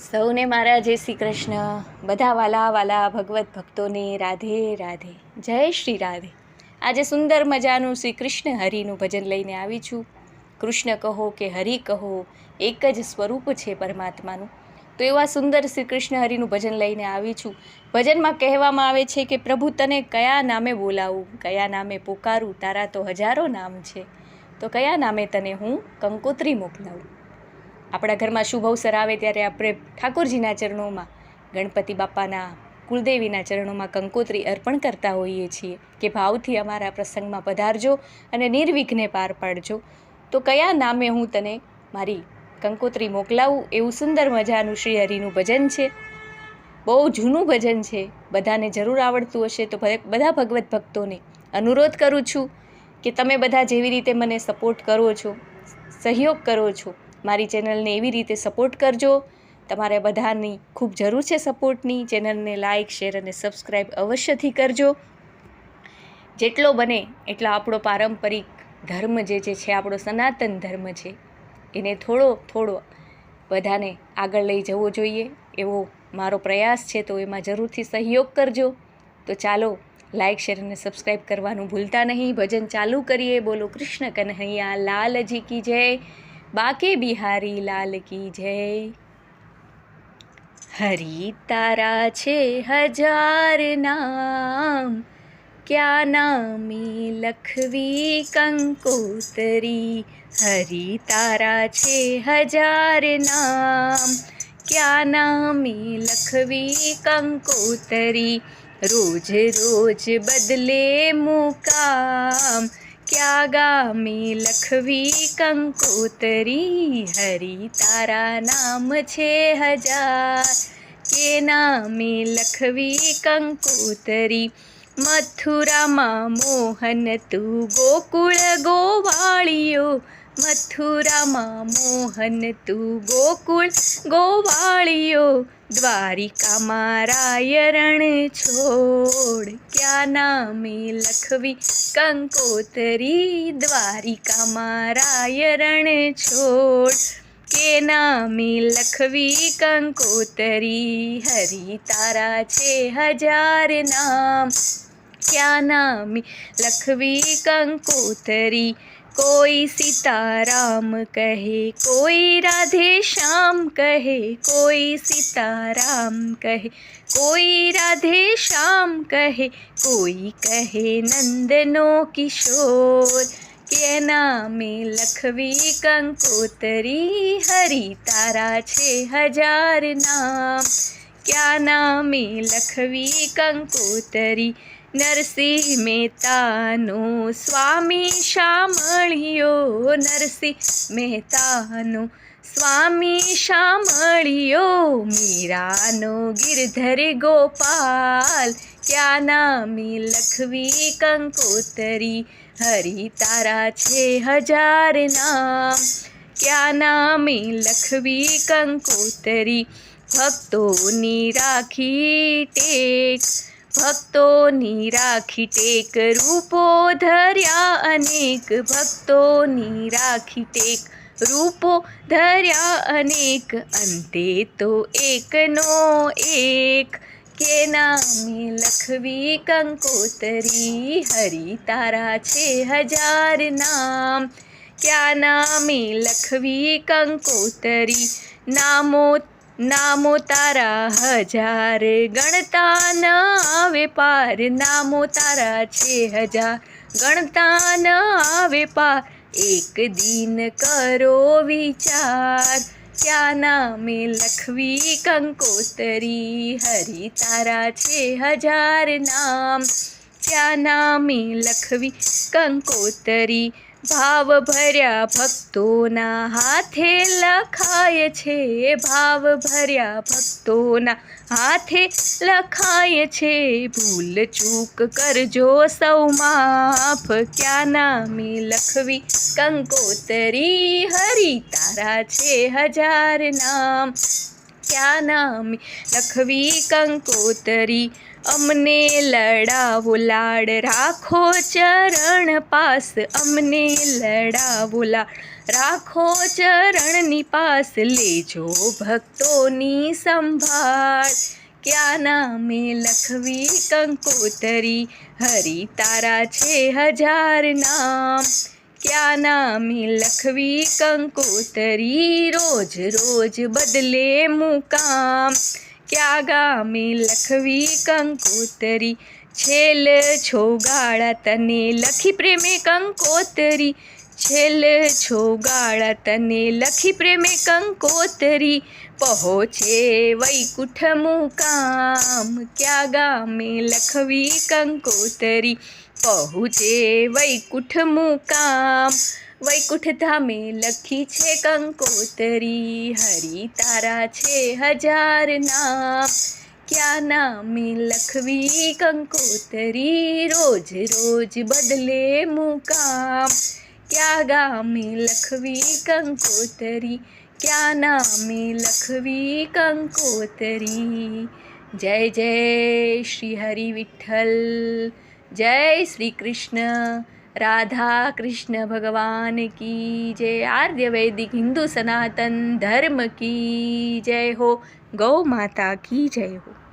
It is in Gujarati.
સૌને મારા જય શ્રી કૃષ્ણ. બધા વાલા વાલા ભગવત ભક્તોને રાધે રાધે, જય શ્રી રાધે. આજે સુંદર મજાનું શ્રી કૃષ્ણ હરિનું ભજન લઈને આવી છું. કૃષ્ણ કહો કે હરિ કહો, એક જ સ્વરૂપ છે પરમાત્માનું. તો એવા સુંદર શ્રી કૃષ્ણ હરિનું ભજન લઈને આવી છું. ભજનમાં કહેવામાં આવે છે કે પ્રભુ તને કયા નામે બોલાવું, કયા નામે પુકારું, તારા તો હજારો નામ છે, તો કયા નામે તને હું કંકોત્રી મોકલાવું. આપણા ઘરમાં શુભ અવસર આવે ત્યારે આપણે ઠાકોરજીના ચરણોમાં, ગણપતિ બાપાના, કુલદેવીના ચરણોમાં કંકોત્રી અર્પણ કરતા હોઈએ છીએ કે ભાવથી અમારા પ્રસંગમાં પધારજો અને નિર્વિઘ્ને પાર પાડજો. તો કયા નામે હું તને મારી કંકોત્રી મોકલાવું, એવું સુંદર મજાનું શ્રી હરિનું ભજન છે. બહુ જૂનું ભજન છે, બધાને જરૂર આવડતું હશે. તો બધા ભગવત ભક્તોને અનુરોધ કરું છું કે તમે બધા જેવી રીતે મને સપોર્ટ કરો છો, સહયોગ કરો છો, મારી ચેનલને એવી રીતે સપોર્ટ કરજો. તમારે બધાની ખૂબ જરૂર છે સપોર્ટની. ચેનલને લાઇક, શેર અને સબસ્ક્રાઈબ અવશ્યથી કરજો. જેટલો બને એટલો આપણો પારંપરિક ધર્મ જે છે, આપણો સનાતન ધર્મ છે, એને થોડો બધાને આગળ લઈ જવો જોઈએ, એવો મારો પ્રયાસ છે. તો એમાં જરૂરથી સહયોગ કરજો. તો ચાલો, લાઇક, શેર અને સબસ્ક્રાઈબ કરવાનું ભૂલતા નહીં. ભજન ચાલુ કરીએ. બોલો કૃષ્ણ કન્હૈયા લાલજી કી જય, બાકે બિહારી લાલ કી જય. હરિ તારા છે હજાર નામ, ક્યા નામે લખવી કંકોતરી. હરિ તારા છે હજાર નામ, ક્યા નામે લખવી કંકોતરી. રોજ રોજ બદલે મુકામ, ક્યા ગામે લખવી કંકોતરી. હરિ તારા નામ છે હજાર, કે નામે લખવી કંકોતરી. મથુરામાં મોહન તું ગોકુળ ગોવાળિયો, મથુરામાં મોહન તું ગોકુળ ગોવાળિયો. દ્વારિકામાં રાય રણ છોડ, ક્યા નામે લખવી કંકોતરી. દ્વારિકામાં રાય રણ છોડ, કે નામે લખવી કંકોતરી. હરિ તારા છે હજાર નામ, ક્યા નામે લખવી કંકોતરી. કોઈ સીતારામ કહે, કોઈ રાધે શ્યામ કહે, કોઈ સીતારામ કહે, કોઈ રાધે શ્યામ કહે, કોઈ કહે નંદનો કિશોર. કે નામે લખવી કંકોતરી. હરિ તારા છે હજાર નામ, ક્યા નામે લખવી કંકોતરી. નરસિંહ મહેતાનો સ્વામી શામળિયો, નરસિંહ મહેતાનો સ્વામી શામળિયો. મીરાનો ગિરધર ગોપાલ, ક્યા નામે લખવી કંકોતરી. હરિ તારા છે હજાર નામ, ક્યા નામે લખવી કંકોતરી. ભક્તોની રાખી ટેક, ભક્તોની રાખી ટેક, રૂપો ધર્યા અનેક. ભક્તોની રાખી ટેક, રૂપો ધર્યા અનેક. અંતે તો એકનો એક, કે નામે લખવી કંકોતરી. હરિ તારા છે હજાર નામ, ક્યા નામે લખવી કંકોતરી. નામો તારા હજાર, ગણતા ન આવે પાર. નામો તારા છે હજાર, ગણતા ન આવે પાર. એક દિન કરો વિચાર, ક્યા નામે લખવી કંકોતરી. હરિ તારા છે હજાર નામ, ક્યા નામે લખવી કંકોતરી. ભાવ ભર્યા ભક્તોના હાથે લખાય છે, ભાવ ભર્યા ભક્તોના હાથે લખાય છે. ભૂલ ચૂક કરજો સૌ માફ, ક્યા નામે લખવી કંકોતરી. હરિ તારા છે હજાર નામ, ક્યા નામે લખવી કંકોતરી. અમને લડાવો લાડ રાખો ચરણ પાસ, અમને લડાવો લાડ રાખો ચરણની પાસ, લેજો ભક્તોની સંભાળ. ક્યાં નામે લખવી કંકોતરી, હરિ તારા છે હજાર નામ. ક્યાં નામે લખવી કંકોતરી, રોજ રોજ બદલે મુકામ. ક્યાં ગામે લખવી કંકોતરી, છેલ છોગાળા તને લખી પ્રેમે કંકોતરી. છેલ છોગાળા તને લખી પ્રેમે કંકોતરી, પહોંચે વૈકુંઠ મુકામ. ક્યાં ગામે લખવી કંકોતરી, પહોંચે વૈકુંઠ મુકામ. વૈકુંઠ ધામે લખી છે કંકોતરી, હરિ તારા છે હજાર નામ. ક્યાં નામે લખવી કંકોતરી, રોજ રોજ બદલે મુકામ. ક્યાં ગામે લખવી કંકોતરી, ક્યાં નામે લખવી કંકોતરી. જય જય શ્રી હરિ વિઠ્ઠલ, જય શ્રી કૃષ્ણ. રાધા કૃષ્ણ ભગવાન કી જય. આર્ય વૈદિક હિન્દુ સનાતન ધર્મ કી જય હો. ગૌ માતા કી જય હો.